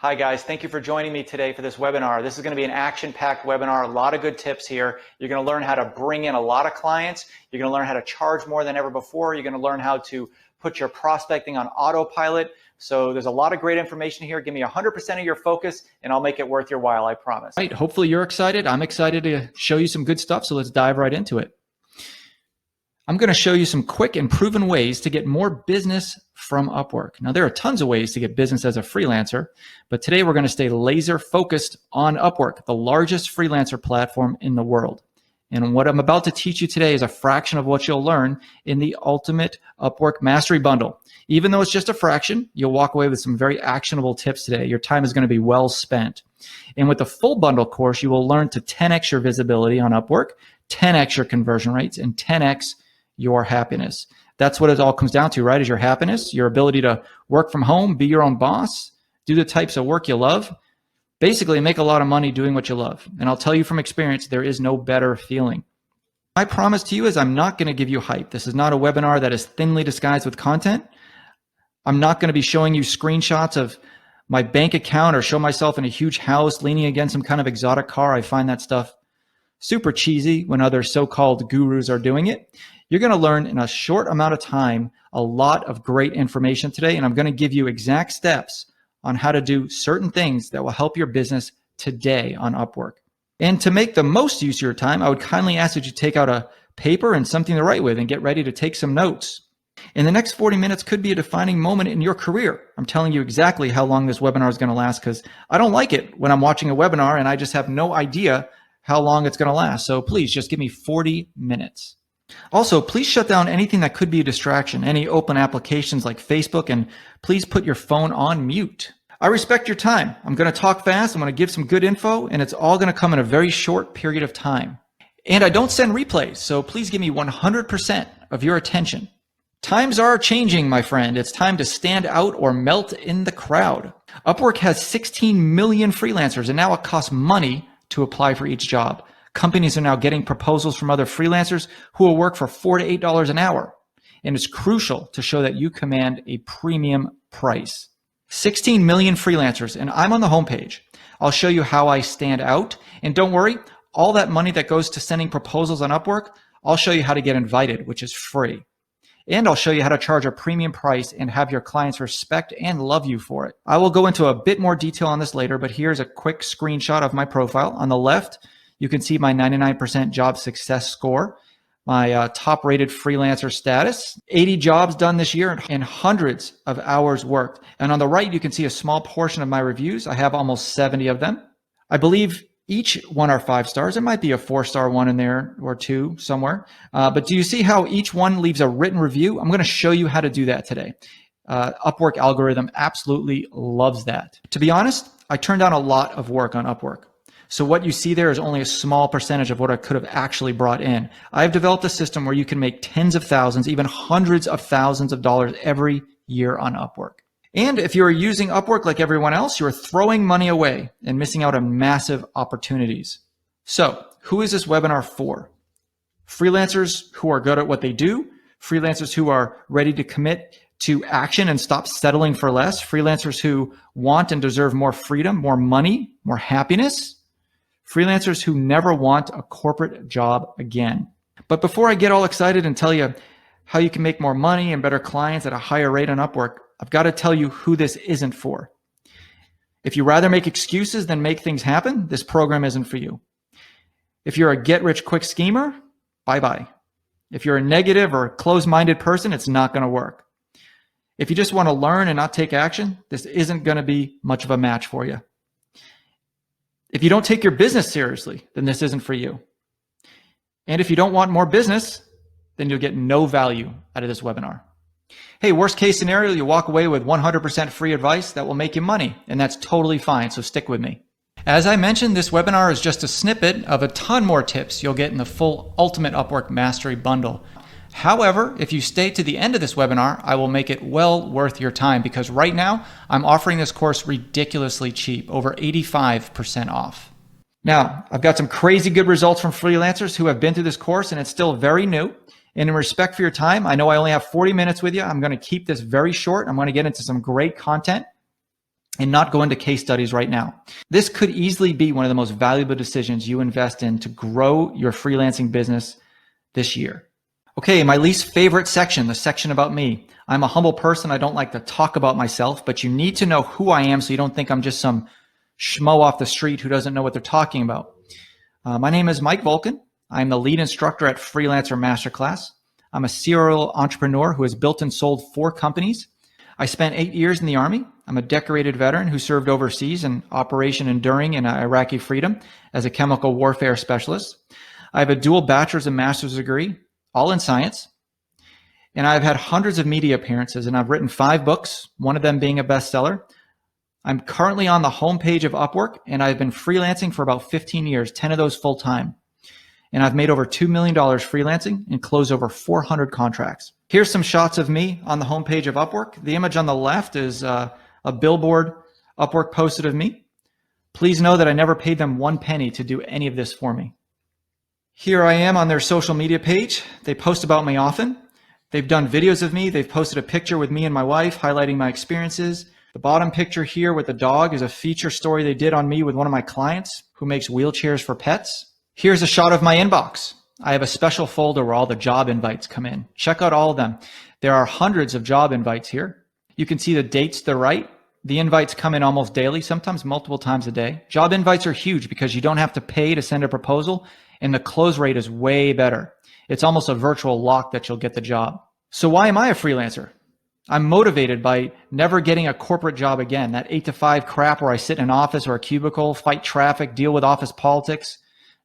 Hi guys, thank you for joining me today for this webinar. This is going to be an action-packed webinar, a lot of good tips here. You're going to learn how to bring in a lot of clients. You're going to learn how to charge more than ever before. You're going to learn how to put your prospecting on autopilot. So there's a lot of great information here. Give me 100% of your focus and I'll make it worth your while, I promise. Right, hopefully you're excited. I'm excited to show you some good stuff, so let's dive right into it. I'm going to show you some quick and proven ways to get more business from Upwork. Now, there are tons of ways to get business as a freelancer, but today we're going to stay laser focused on Upwork, the largest freelancer platform in the world. And what I'm about to teach you today is a fraction of what you'll learn in the Ultimate Upwork Mastery Bundle. Even though it's just a fraction, you'll walk away with some very actionable tips today. Your time is going to be well spent. And with the full bundle course, you will learn to 10x your visibility on Upwork, 10x your conversion rates, and 10x your happiness. That's what it all comes down to, right? Is your happiness, your ability to work from home, be your own boss, do the types of work you love, basically make a lot of money doing what you love. And I'll tell you from experience, there is no better feeling. My promise to you is I'm not going to give you hype. This is not a webinar that is thinly disguised with content. I'm not going to be showing you screenshots of my bank account or show myself in a huge house leaning against some kind of exotic car. I find that stuff super cheesy when other so-called gurus are doing it. You're going to learn in a short amount of time a lot of great information today, and I'm going to give you exact steps on how to do certain things that will help your business today on Upwork. And to make the most use of your time, I would kindly ask that you take out a paper and something to write with and get ready to take some notes. And the next 40 minutes could be a defining moment in your career. I'm telling you exactly how long this webinar is going to last because I don't like it when I'm watching a webinar and I just have no idea how long it's going to last. So please just give me 40 minutes. Also, please shut down anything that could be a distraction, any open applications like Facebook, and please put your phone on mute. I respect your time. I'm going to talk fast. I'm going to give some good info, and it's all going to come in a very short period of time. And I don't send replays, so please give me 100% of your attention. Times are changing, my friend. It's time to stand out or melt in the crowd. Upwork has 16 million freelancers, and now it costs money to apply for each job. Companies are now getting proposals from other freelancers who will work for $4 to $8 an hour. And it's crucial to show that you command a premium price. 16 million freelancers, and I'm on the homepage. I'll show you how I stand out. And don't worry, all that money that goes to sending proposals on Upwork, I'll show you how to get invited, which is free. And I'll show you how to charge a premium price and have your clients respect and love you for it. I will go into a bit more detail on this later, but here's a quick screenshot of my profile. On the left, you can see my 99% job success score, my top-rated freelancer status, 80 jobs done this year, and hundreds of hours worked. And on the right, you can see a small portion of my reviews. I have almost 70 of them. I believe each one are 5 stars. There might be a 4-star one in there or 2 somewhere. But do you see how each one leaves a written review? I'm going to show you how to do that today. Upwork algorithm absolutely loves that. To be honest, I turned down a lot of work on Upwork. So what you see there is only a small percentage of what I could have actually brought in. I've developed a system where you can make tens of thousands, even hundreds of thousands of dollars every year on Upwork. And if you're using Upwork like everyone else, you're throwing money away and missing out on massive opportunities. So who is this webinar for? Freelancers who are good at what they do, freelancers who are ready to commit to action and stop settling for less, freelancers who want and deserve more freedom, more money, more happiness, freelancers who never want a corporate job again. But before I get all excited and tell you how you can make more money and better clients at a higher rate on Upwork, I've got to tell you who this isn't for. If you rather make excuses than make things happen, this program isn't for you. If you're a get-rich-quick schemer, bye-bye. If you're a negative or closed-minded person, it's not going to work. If you just want to learn and not take action, this isn't going to be much of a match for you. If you don't take your business seriously, then this isn't for you. And if you don't want more business, then you'll get no value out of this webinar. Hey, worst case scenario, you walk away with 100% free advice that will make you money, and that's totally fine, so stick with me. As I mentioned, this webinar is just a snippet of a ton more tips you'll get in the full Ultimate Upwork Mastery Bundle. However, if you stay to the end of this webinar, I will make it well worth your time because right now I'm offering this course ridiculously cheap, over 85% off. Now, I've got some crazy good results from freelancers who have been through this course and it's still very new. And in respect for your time, I know I only have 40 minutes with you. I'm going to keep this very short. I'm going to get into some great content. and not go into case studies right now. This could easily be one of the most valuable decisions you invest in to grow your freelancing business this year. Okay, my least favorite section, the section about me. I'm a humble person. I don't like to talk about myself, but you need to know who I am so you don't think I'm just some schmo off the street who doesn't know what they're talking about. My name is Mike Volkin. I'm the lead instructor at Freelancer Masterclass. I'm a serial entrepreneur who has built and sold 4 companies. I spent 8 years in the Army. I'm a decorated veteran who served overseas in Operation Enduring and Iraqi Freedom as a chemical warfare specialist. I have a dual bachelor's and master's degree, all in science. And I've had hundreds of media appearances, and I've written 5 books, one of them being a bestseller. I'm currently on the homepage of Upwork, and I've been freelancing for about 15 years, 10 of those full-time. And I've made over $2 million freelancing and closed over 400 contracts. Here's some shots of me on the homepage of Upwork. The image on the left is a billboard Upwork posted of me. Please know that I never paid them 1 penny to do any of this for me. Here I am on their social media page. They post about me often. They've done videos of me. They've posted a picture with me and my wife highlighting my experiences. The bottom picture here with the dog is a feature story they did on me with one of my clients who makes wheelchairs for pets. Here's a shot of my inbox. I have a special folder where all the job invites come in. Check out all of them. There are hundreds of job invites here. You can see the dates to the right. The invites come in almost daily, sometimes multiple times a day. Job invites are huge because you don't have to pay to send a proposal, and the close rate is way better. It's almost a virtual lock that you'll get the job. So why am I a freelancer? I'm motivated by never getting a corporate job again, that 8 to 5 crap where I sit in an office or a cubicle, fight traffic, deal with office politics.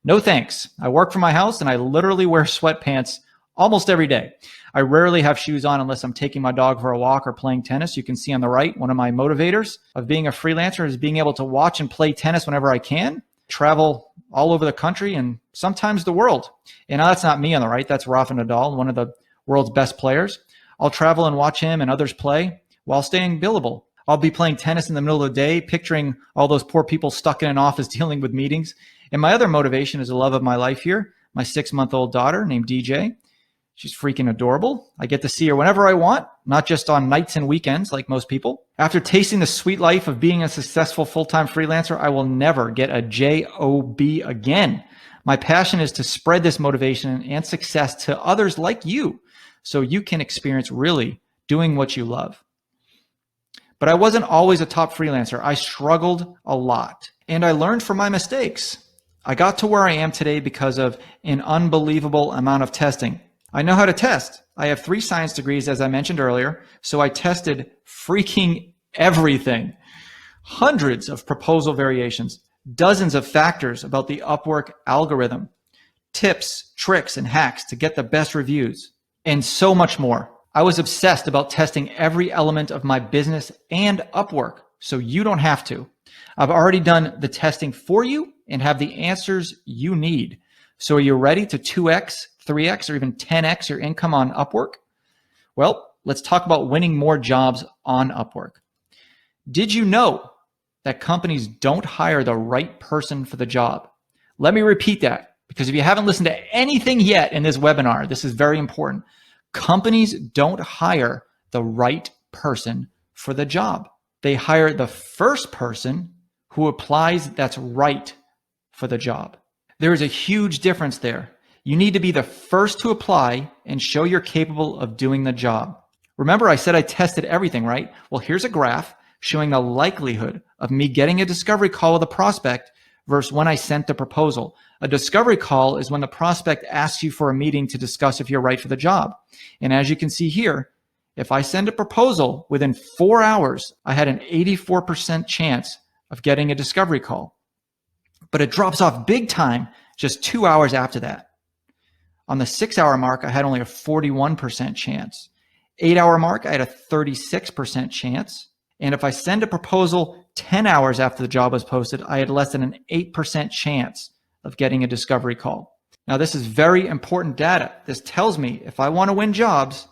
No thanks. I work from my house and I literally wear sweatpants almost every day. I rarely have shoes on unless I'm taking my dog for a walk or playing tennis. You can see on the right, one of my motivators of being a freelancer is being able to watch and play tennis whenever I can, travel all over the country and sometimes the world. And now that's not me on the right. That's Rafa Nadal, one of the world's best players. I'll travel and watch him and others play while staying billable. I'll be playing tennis in the middle of the day, picturing all those poor people stuck in an office dealing with meetings. And my other motivation is the love of my life here, my 6-month-old daughter named DJ. She's freaking adorable. I get to see her whenever I want, not just on nights and weekends like most people. After tasting the sweet life of being a successful full-time freelancer, I will never get a job again. My passion is to spread this motivation and success to others like you, so you can experience really doing what you love. But I wasn't always a top freelancer. I struggled a lot, and I learned from my mistakes. I got to where I am today because of an unbelievable amount of testing. I know how to test. I have 3 science degrees, as I mentioned earlier, so I tested freaking everything. Hundreds of proposal variations, dozens of factors about the Upwork algorithm, tips, tricks, and hacks to get the best reviews, and so much more. I was obsessed about testing every element of my business and Upwork, so you don't have to. I've already done the testing for you and have the answers you need. So are you ready to 2x, 3x, or even 10x your income on Upwork? Well, let's talk about winning more jobs on Upwork. Did you know that companies don't hire the right person for the job? Let me repeat that, because if you haven't listened to anything yet in this webinar, this is very important. Companies don't hire the right person for the job. They hire the first person who applies that's right for the job. There is a huge difference there. You need to be the first to apply and show you're capable of doing the job. Remember, I said I tested everything, right? Well, here's a graph showing the likelihood of me getting a discovery call with a prospect versus when I sent the proposal. A discovery call is when the prospect asks you for a meeting to discuss if you're right for the job. And as you can see here, if I send a proposal within 4 hours, I had an 84% chance of getting a discovery call. But it drops off big time just 2 hours after that. On the 6-hour mark, I had only a 41% chance. 8-hour mark, I had a 36% chance. And if I send a proposal 10 hours after the job was posted, I had less than an 8% chance of getting a discovery call. Now, this is very important data. This tells me if I want to win jobs,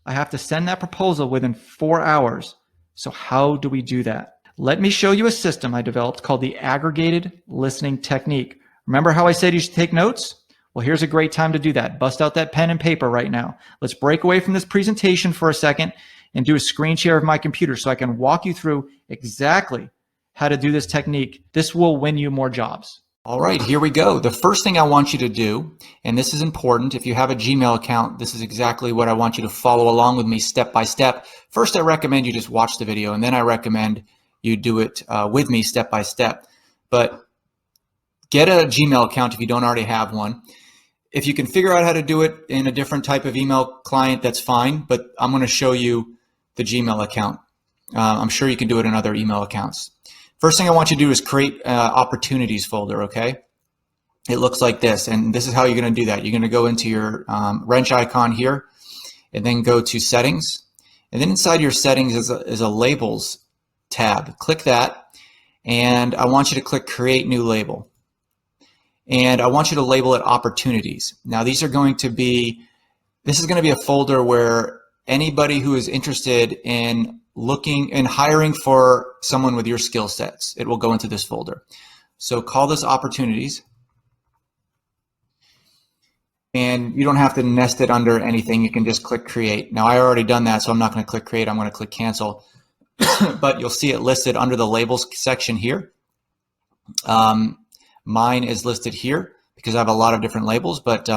I have to send that proposal within 4 hours. So how do we do that? Let me show you a system I developed called the Aggregated Listening Technique. Remember how I said you should take notes? Well, here's a great time to do that. Bust out that pen and paper right now. Let's break away from this presentation for a second and do a screen share of my computer so I can walk you through exactly how to do this technique. This will win you more jobs. All right, here we go. The first thing I want you to do, and this is important, if you have a Gmail account, this is exactly what I want you to follow along with me step by step. First, I recommend you just watch the video, and then I recommend you do it with me step by step. But get a Gmail account if you don't already have one. If you can figure out how to do it in a different type of email client, that's fine, but I'm going to show you the Gmail account. I'm sure you can do it in other email accounts. First thing I want you to do is create opportunities folder, okay? It looks like this, and this is how you're going to do that. You're going to go into your wrench icon here, and then go to settings, and then inside your settings is a labels tab. Click that, and I want you to click create new label. And I want you to label it opportunities. Now this is going to be a folder where anybody who is interested in looking and hiring for someone with your skill sets, it will go into this folder. So call this opportunities. And you don't have to nest it under anything. You can just click create. Now I already done that, so I'm not going to click create. I'm going to click cancel. But you'll see it listed under the labels section here. Mine is listed here because I have a lot of different labels, but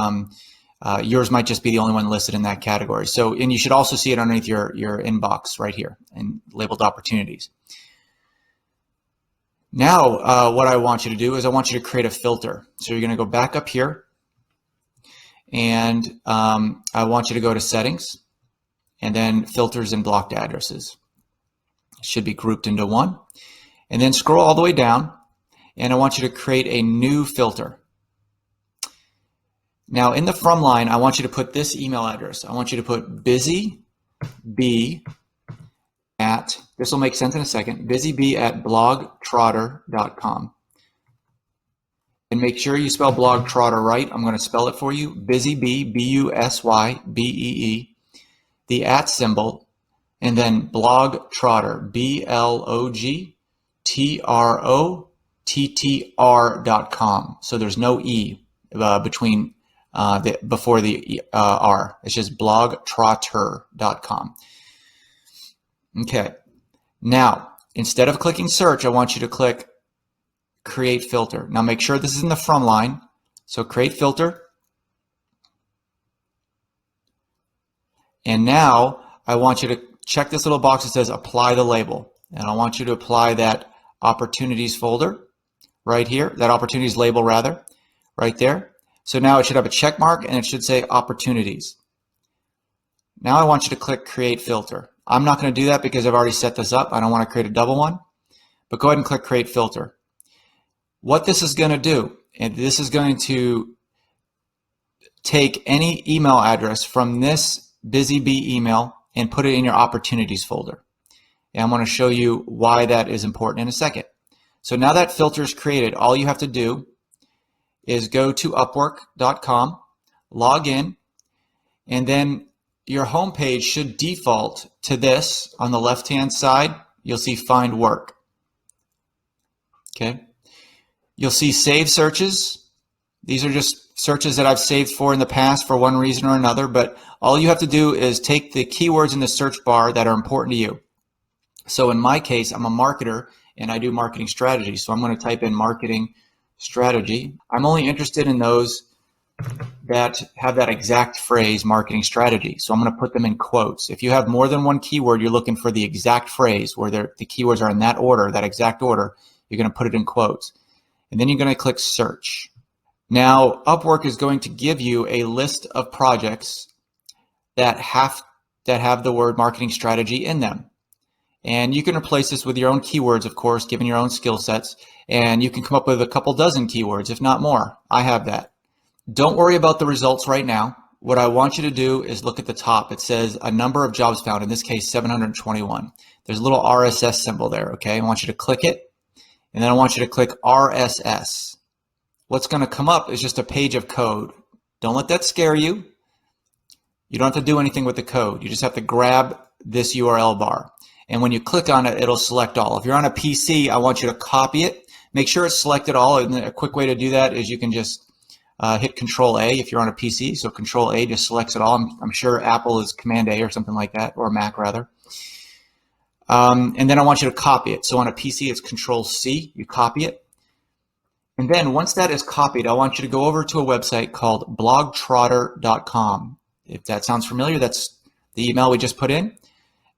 yours might just be the only one listed in that category. So, and you should also see it underneath your inbox right here and labeled opportunities. Now, what I want you to do is I want you to create a filter. So you're going to go back up here, and I want you to go to settings, and then filters and blocked addresses. It should be grouped into one, and then scroll all the way down, and I want you to create a new filter. Now in the from line, I want you to put this email address. I want you to put busybee at, this will make sense in a second, busybee@blogtrotter.com. And make sure you spell blogtrotter right. I'm going to spell it for you. Busybee, B-U-S-Y-B-E-E, the @ symbol, and then blogtrotter, blogtrotter.com. So there's no E between before the R. It's just blogtrotter.com. Okay. Now, instead of clicking search, I want you to click create filter. Now make sure this is in the from line. So create filter. And now I want you to check this little box that says apply the label. And I want you to apply that opportunities folder right here, that opportunities label rather, right there. So now it should have a check mark and it should say opportunities. Now I want you to click create filter. I'm not going to do that because I've already set this up. I don't want to create a double one, but go ahead and click create filter. What this is going to do, and this is going to take any email address from this busybee email and put it in your opportunities folder. And I'm going to show you why that is important in a second. So now that filter is created, all you have to do is go to upwork.com, log in, and then your home page should default to this. On the left-hand side, you'll see find work. Okay. You'll see save searches. These are just searches that I've saved for in the past for one reason or another, but all you have to do is take the keywords in the search bar that are important to you. So in my case, I'm a marketer and I do marketing strategy. So I'm going to type in marketing strategy. I'm only interested in those that have that exact phrase, marketing strategy. So I'm going to put them in quotes. If you have more than one keyword, you're looking for the exact phrase where the keywords are in that order, that exact order, you're going to put it in quotes. And then you're going to click search. Now, Upwork is going to give you a list of projects that have the word marketing strategy in them. And you can replace this with your own keywords, of course, given your own skill sets. And you can come up with a couple dozen keywords, if not more. I have that. Don't worry about the results right now. What I want you to do is look at the top. It says a number of jobs found, in this case, 721. There's a little RSS symbol there, okay? I want you to click it. And then I want you to click RSS. What's going to come up is just a page of code. Don't let that scare you. You don't have to do anything with the code. You just have to grab this URL bar. And when you click on it, it'll select all. If you're on a PC, I want you to copy it. Make sure it's selected all. And a quick way to do that is you can just hit Control A if you're on a PC. So Control A just selects it all. I'm sure Apple is Command A or something like that, or Mac rather. And then I want you to copy it. So on a PC, it's Control-C, you copy it. And then once that is copied, I want you to go over to a website called blogtrotter.com. If that sounds familiar, that's the email we just put in.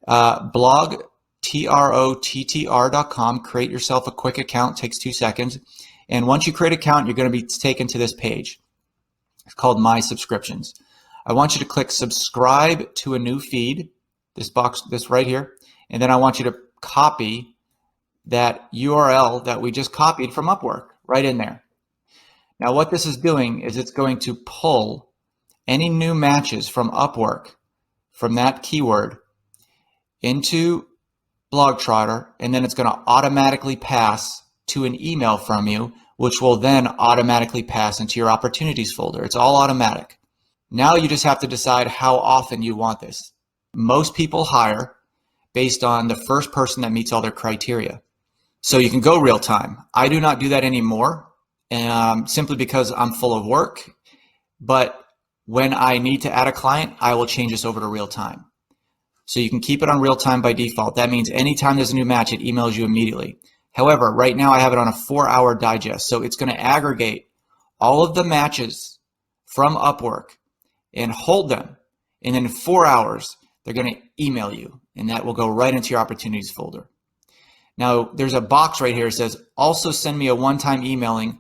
blogtrotter.com. Create yourself a quick account, takes 2 seconds. And once you create an account, you're going to be taken to this page. It's called My Subscriptions. I want you to click subscribe to a new feed, this box, this right here. And then I want you to copy that URL that we just copied from Upwork right in there. Now what this is doing is it's going to pull any new matches from Upwork from that keyword into Blogtrotter, and then it's going to automatically pass to an email from you, which will then automatically pass into your opportunities folder. It's all automatic. Now you just have to decide how often you want this. Most people hire based on the first person that meets all their criteria. So you can go real time. I do not do that anymore, simply because I'm full of work. But when I need to add a client, I will change this over to real time. So you can keep it on real time by default. That means anytime there's a new match, it emails you immediately. However, right now I have it on a 4-hour digest. So it's going to aggregate all of the matches from Upwork and hold them. And then in 4 hours, they're going to email you, and that will go right into your opportunities folder. Now, there's a box right here that says, also send me a one-time emailing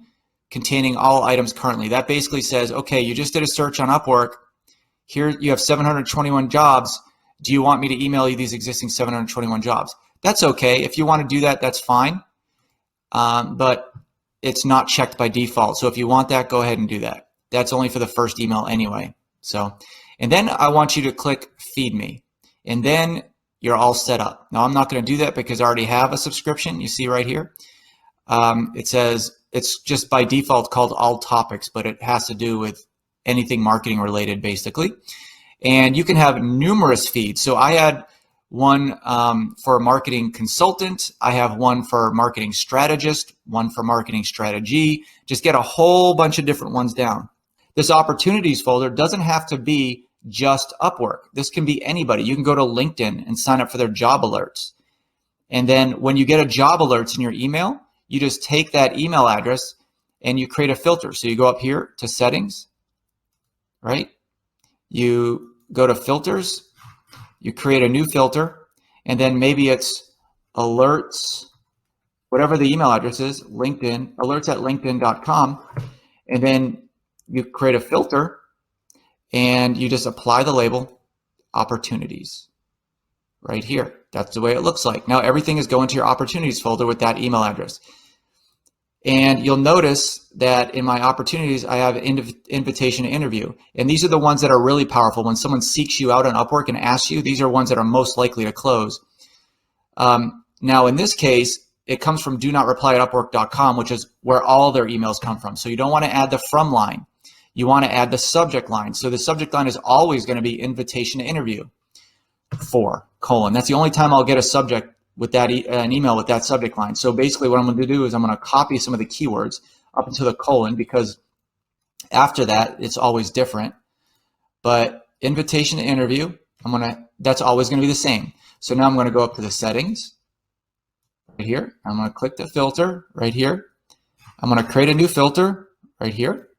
containing all items currently. That basically says, okay, you just did a search on Upwork. Here you have 721 jobs. Do you want me to email you these existing 721 jobs? That's okay. If you want to do that, that's fine. But it's not checked by default. So if you want that, go ahead and do that. That's only for the first email anyway. So, and then I want you to click Feed Me. And then you're all set up. Now I'm not going to do that because I already have a subscription. You see right here. It says it's just by default called All Topics, but it has to do with anything marketing related basically. And you can have numerous feeds. So I had one for a marketing consultant. I have one for marketing strategist, one for marketing strategy. Just get a whole bunch of different ones down. This opportunities folder doesn't have to be just Upwork. This can be anybody. You can go to LinkedIn and sign up for their job alerts. And then when you get a job alerts in your email, you just take that email address and you create a filter. So you go up here to settings, right? You go to filters, you create a new filter, and then maybe it's alerts, whatever the email address is, LinkedIn, alerts@linkedin.com, and then you create a filter and you just apply the label opportunities right here. That's the way it looks like. Now everything is going to your opportunities folder with that email address. And you'll notice that in my opportunities, I have invitation to interview. And these are the ones that are really powerful. When someone seeks you out on Upwork and asks you, these are ones that are most likely to close. Now in this case, it comes from do not reply at upwork.com, which is where all their emails come from. So you don't want to add the from line. You want to add the subject line. So the subject line is always going to be invitation to interview for : That's the only time I'll get a subject with that an email with that subject line. So basically what I'm going to do is I'm going to copy some of the keywords up into the colon, because after that it's always different. But invitation to interview, that's always going to be the same. So now I'm going to go up to the settings right here. I'm going to click the filter right here. I'm going to create a new filter right here.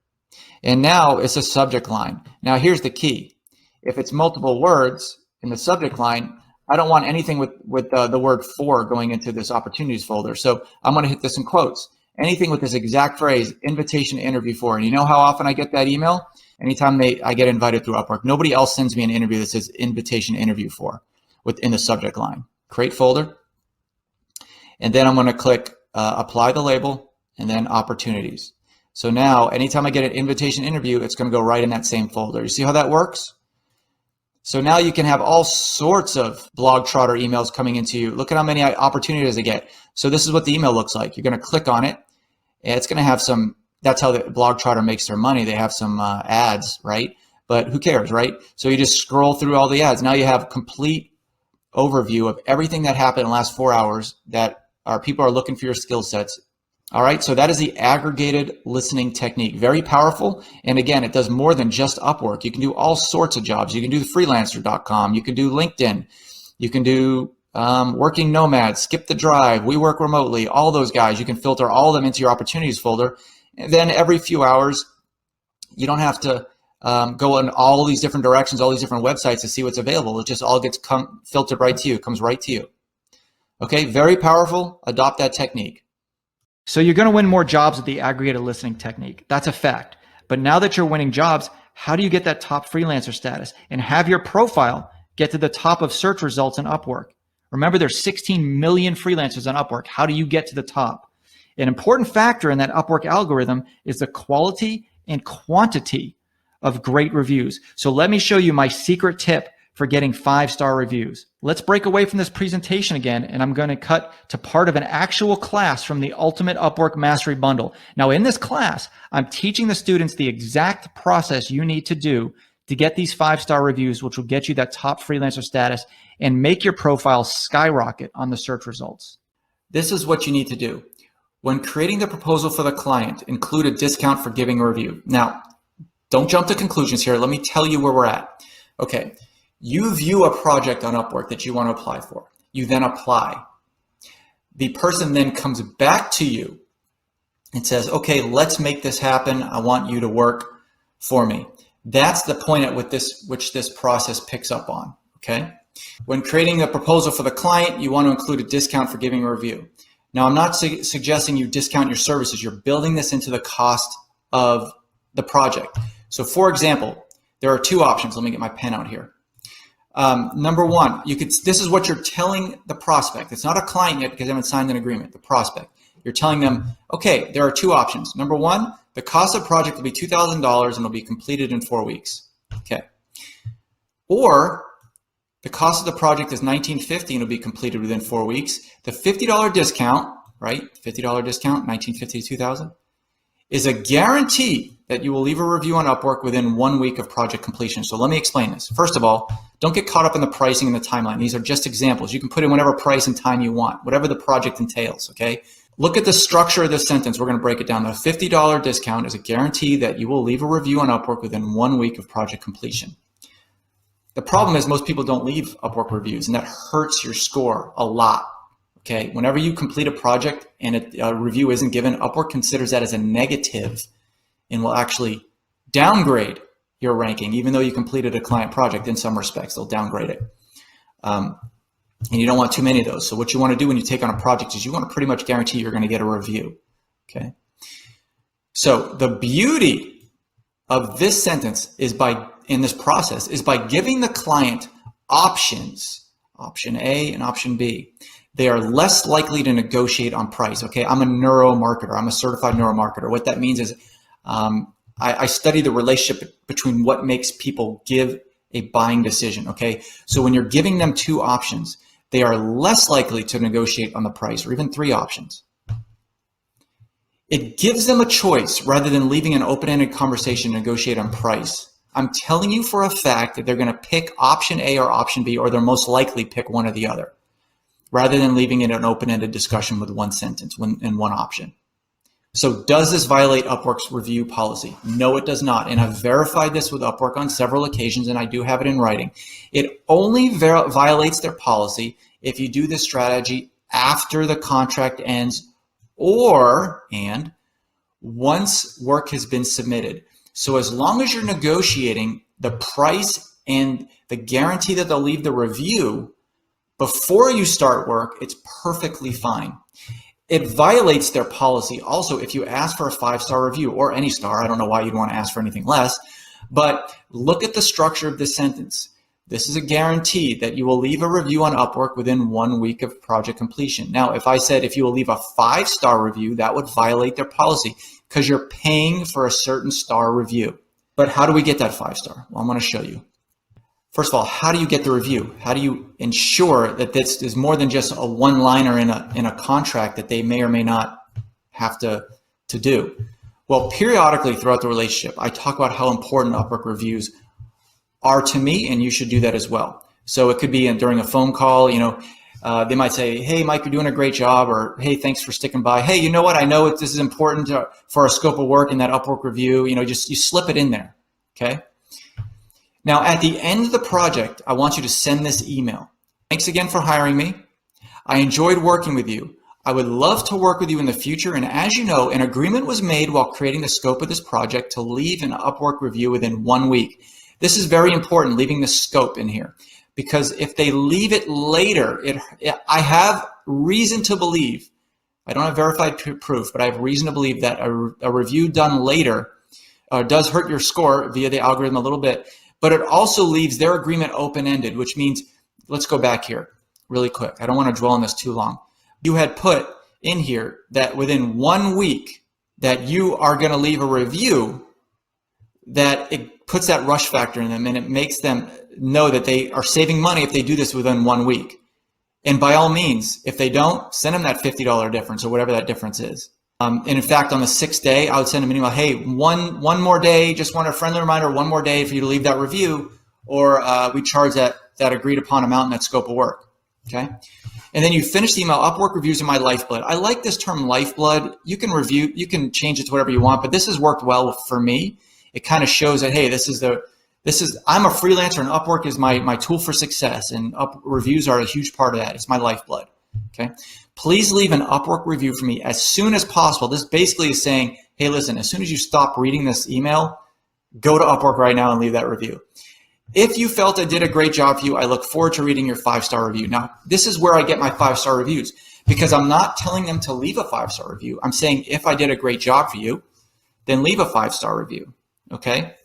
And now it's a subject line. Now here's the key. If it's multiple words in the subject line, I don't want anything with the word for going into this opportunities folder. So I'm going to hit this in quotes. Anything with this exact phrase, invitation to interview for. And you know how often I get that email? Anytime I get invited through Upwork. Nobody else sends me an interview that says invitation to interview for within the subject line. Create folder. And then I'm going to click apply the label and then opportunities. So now anytime I get an invitation interview, it's going to go right in that same folder. You see how that works? So now you can have all sorts of Blogtrotter emails coming into you. Look at how many opportunities I get. So this is what the email looks like. You're going to click on it, and it's going to have some, that's how the Blogtrotter makes their money. They have some ads, right? But who cares, right? So you just scroll through all the ads. Now you have a complete overview of everything that happened in the last 4 hours that people are looking for your skill sets. All right, so that is the aggregated listening technique. Very powerful. And again, it does more than just Upwork. You can do all sorts of jobs. You can do freelancer.com. You can do LinkedIn. You can do Working Nomad, Skip the Drive, We Work Remotely, all those guys. You can filter all of them into your opportunities folder. And then every few hours, you don't have to go in all these different directions, all these different websites to see what's available. It just all gets filtered right to you, comes right to you. Okay, very powerful. Adopt that technique. So you're going to win more jobs with the aggregated listening technique. That's a fact. But now that you're winning jobs, how do you get that top freelancer status and have your profile get to the top of search results in Upwork? Remember, there's 16 million freelancers on Upwork. How do you get to the top? An important factor in that Upwork algorithm is the quality and quantity of great reviews. So let me show you my secret tip for getting 5-star reviews. Let's break away from this presentation again, and I'm going to cut to part of an actual class from the Ultimate Upwork Mastery Bundle. Now, in this class, I'm teaching the students the exact process you need to do to get these 5-star reviews, which will get you that top freelancer status and make your profile skyrocket on the search results. This is what you need to do. When creating the proposal for the client, include a discount for giving a review. Now, don't jump to conclusions here. Let me tell you where we're at. Okay, you view a project on Upwork that you want to apply for. You then apply. The person then comes back to you and says, okay, let's make this happen. I want you to work for me. That's the point at which this process picks up on, okay? When creating a proposal for the client, you want to include a discount for giving a review. Now, I'm not suggesting you discount your services. You're building this into the cost of the project. So for example, there are 2 options. Let me get my pen out here. Number 1, this is what you're telling the prospect. It's not a client yet because they haven't signed an agreement, the prospect. You're telling them, okay, there are 2 options. Number 1, the cost of the project will be $2,000 and will be completed in 4 weeks. Okay. Or the cost of the project is $1,950 and will be completed within 4 weeks. The $50 discount, right? $50 discount, $1,950 to $2,000, is a guarantee that you will leave a review on Upwork within 1 week of project completion. So let me explain this. First of all, don't get caught up in the pricing and the timeline. These are just examples. You can put in whatever price and time you want, whatever the project entails, okay? Look at the structure of this sentence. We're going to break it down. The $50 discount is a guarantee that you will leave a review on Upwork within 1 week of project completion. The problem is most people don't leave Upwork reviews, and that hurts your score a lot. Okay, whenever you complete a project and a review isn't given, Upwork considers that as a negative and will actually downgrade your ranking, even though you completed a client project. In some respects, they'll downgrade it. And you don't want too many of those. So what you want to do when you take on a project is you want to pretty much guarantee you're going to get a review. Okay. So the beauty of this sentence is in this process is by giving the client options, option A and option B. They are less likely to negotiate on price. Okay, I'm a neuromarketer. I'm a certified neuromarketer. What that means is I study the relationship between what makes people give a buying decision. Okay, so when you're giving them 2 options, they are less likely to negotiate on the price, or even 3 options. It gives them a choice rather than leaving an open-ended conversation to negotiate on price. I'm telling you for a fact that they're going to pick option A or option B, or they'll most likely pick one or the other, rather than leaving it an open-ended discussion with 1 sentence and 1 option. So does this violate Upwork's review policy? No, it does not. And I've verified this with Upwork on several occasions, and I do have it in writing. It only violates their policy if you do this strategy after the contract ends and once work has been submitted. So as long as you're negotiating the price and the guarantee that they'll leave the review before you start work, it's perfectly fine. It violates their policy also if you ask for a 5-star review, or any star. I don't know why you'd want to ask for anything less, but look at the structure of this sentence. This is a guarantee that you will leave a review on Upwork within 1 week of project completion. Now, if I said if you will leave a 5-star review, that would violate their policy because you're paying for a certain star review. But how do we get that 5-star? Well, I'm going to show you. First of all, how do you get the review? How do you ensure that this is more than just a one-liner in a contract that they may or may not have to do? Well, periodically throughout the relationship, I talk about how important Upwork reviews are to me, and you should do that as well. So it could be during a phone call, they might say, hey, Mike, you're doing a great job, or hey, thanks for sticking by. Hey, you know what? I know this is important for a scope of work in that Upwork review. You slip it in there, okay? Now, at the end of the project, I want you to send this email. Thanks again for hiring me. I enjoyed working with you. I would love to work with you in the future. And as you know, an agreement was made while creating the scope of this project to leave an Upwork review within 1 week. This is very important, leaving the scope in here, because if they leave it later, I have reason to believe, I don't have verified proof, but I have reason to believe that a review done later does hurt your score via the algorithm a little bit, but it also leaves their agreement open-ended, which means, let's go back here really quick. I don't want to dwell on this too long. You had put in here that within 1 week that you are going to leave a review, that it puts that rush factor in them and it makes them know that they are saving money if they do this within 1 week. And by all means, if they don't, send them that $50 difference or whatever that difference is. And in fact, on the 6th day, I would send them an email, hey, one more day, just want a friendly reminder, 1 more day for you to leave that review, or we charge that agreed upon amount in that scope of work, okay? And then you finish the email, Upwork reviews are my lifeblood. I like this term lifeblood. You can review, you can change it to whatever you want, but this has worked well for me. It kind of shows that, hey, I'm a freelancer and Upwork is my tool for success, and reviews are a huge part of that. It's my lifeblood, okay? Please leave an Upwork review for me as soon as possible. This basically is saying, hey, listen, as soon as you stop reading this email, go to Upwork right now and leave that review. If you felt I did a great job for you, I look forward to reading your 5-star review. Now, this is where I get my 5-star reviews, because I'm not telling them to leave a 5-star review. I'm saying if I did a great job for you, then leave a 5-star review, okay?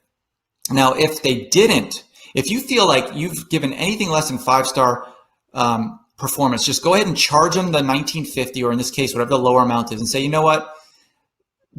Now, if they didn't, if you feel like you've given anything less than 5-star performance, just go ahead and charge them the $19.50, or in this case, whatever the lower amount is, and say, you know what?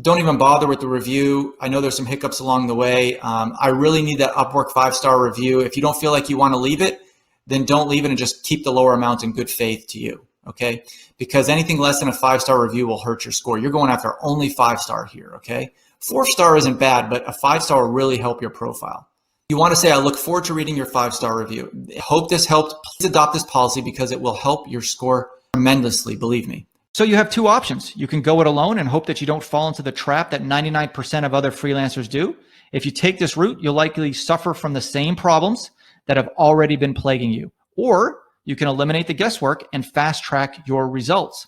Don't even bother with the review. I know there's some hiccups along the way. I really need that Upwork 5-star review. If you don't feel like you want to leave it, then don't leave it and just keep the lower amount in good faith to you, okay? Because anything less than a 5-star review will hurt your score. You're going after only 5-star here, okay? 4-star isn't bad, but a 5-star will really help your profile. You want to say, I look forward to reading your 5-star review. I hope this helped. Please adopt this policy because it will help your score tremendously, believe me. So you have two options. You can go it alone and hope that you don't fall into the trap that 99% of other freelancers do. If you take this route, you'll likely suffer from the same problems that have already been plaguing you. Or you can eliminate the guesswork and fast track your results.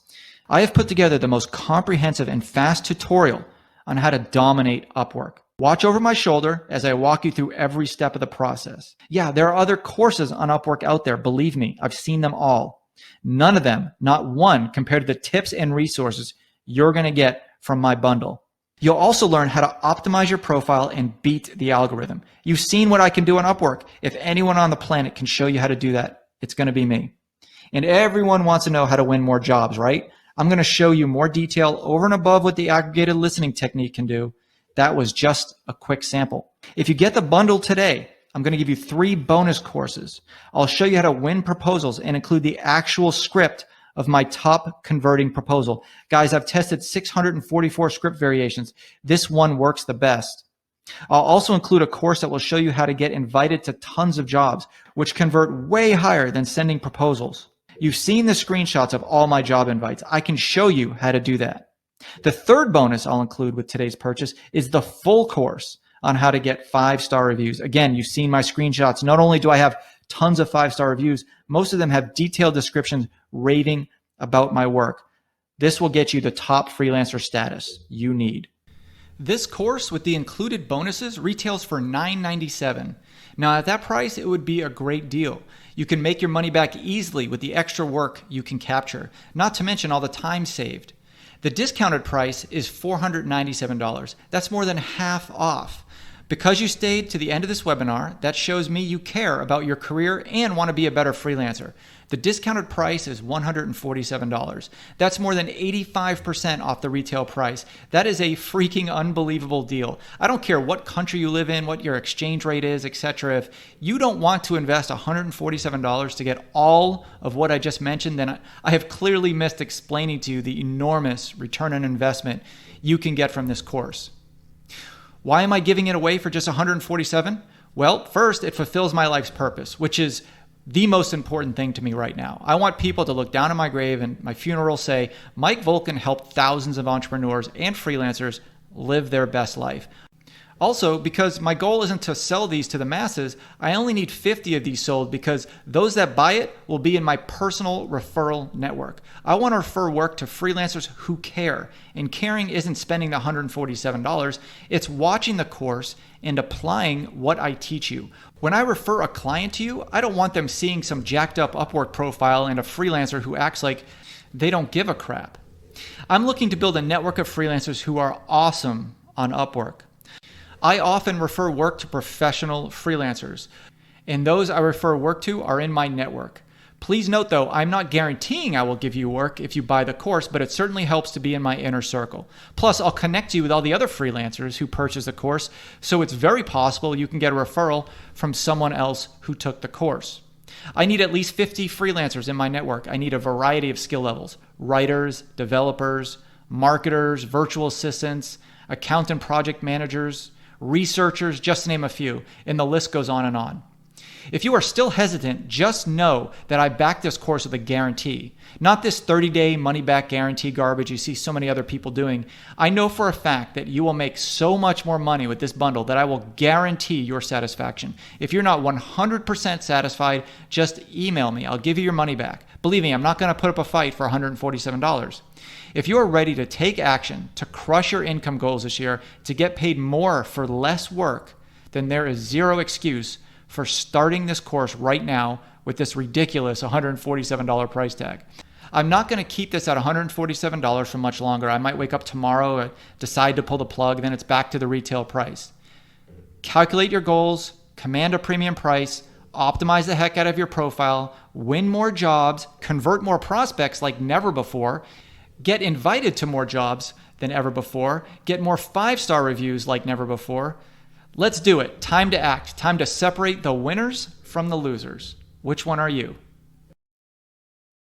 I have put together the most comprehensive and fast tutorial on how to dominate Upwork. Watch over my shoulder as I walk you through every step of the process. Yeah, there are other courses on Upwork out there. Believe me, I've seen them all. None of them, not one, compared to the tips and resources you're going to get from my bundle. You'll also learn how to optimize your profile and beat the algorithm. You've seen what I can do on Upwork. If anyone on the planet can show you how to do that, it's going to be me. And everyone wants to know how to win more jobs, right? I'm going to show you more detail over and above what the aggregated listening technique can do. That was just a quick sample. If you get the bundle today, I'm going to give you 3 bonus courses. I'll show you how to win proposals and include the actual script of my top converting proposal. Guys, I've tested 644 script variations. This one works the best. I'll also include a course that will show you how to get invited to tons of jobs, which convert way higher than sending proposals. You've seen the screenshots of all my job invites. I can show you how to do that. The third bonus I'll include with today's purchase is the full course on how to get 5-star reviews. Again, you've seen my screenshots. Not only do I have tons of 5-star reviews, most of them have detailed descriptions raving about my work. This will get you the top freelancer status you need. This course with the included bonuses retails for $9.97. Now at that price, it would be a great deal. You can make your money back easily with the extra work you can capture, not to mention all the time saved. The discounted price is $497. That's more than half off. Because you stayed to the end of this webinar, that shows me you care about your career and want to be a better freelancer. The discounted price is $147. That's more than 85% off the retail price. That is a freaking unbelievable deal. I don't care what country you live in, what your exchange rate is, etc. If you don't want to invest $147 to get all of what I just mentioned, then I have clearly missed explaining to you the enormous return on investment you can get from this course. Why am I giving it away for just $147? Well, first, it fulfills my life's purpose, which is the most important thing to me right now. I want people to look down on my grave and my funeral say, Mike Volkin helped thousands of entrepreneurs and freelancers live their best life. Also, because my goal isn't to sell these to the masses, I only need 50 of these sold because those that buy it will be in my personal referral network. I want to refer work to freelancers who care. And caring isn't spending the $147. It's watching the course and applying what I teach you. When I refer a client to you, I don't want them seeing some jacked up Upwork profile and a freelancer who acts like they don't give a crap. I'm looking to build a network of freelancers who are awesome on Upwork. I often refer work to professional freelancers, and those I refer work to are in my network. Please note though, I'm not guaranteeing I will give you work if you buy the course, but it certainly helps to be in my inner circle. Plus, I'll connect you with all the other freelancers who purchase the course, so it's very possible you can get a referral from someone else who took the course. I need at least 50 freelancers in my network. I need a variety of skill levels: writers, developers, marketers, virtual assistants, accountant project managers, researchers, just to name a few, and the list goes on and on. If you are still hesitant, just know that I back this course with a guarantee. Not this 30-day money-back guarantee garbage you see so many other people doing. I know for a fact that you will make so much more money with this bundle that I will guarantee your satisfaction. If you're not 100% satisfied, just email me. I'll give you your money back. Believe me, I'm not going to put up a fight for $147. If you are ready to take action, to crush your income goals this year, to get paid more for less work, then there is zero excuse for starting this course right now with this ridiculous $147 price tag. I'm not going to keep this at $147 for much longer. I might wake up tomorrow, decide to pull the plug, then it's back to the retail price. Calculate your goals, command a premium price, optimize the heck out of your profile, win more jobs, convert more prospects like never before, get invited to more jobs than ever before, get more 5-star reviews like never before. Let's do it. Time to act. Time to separate the winners from the losers. Which one are you?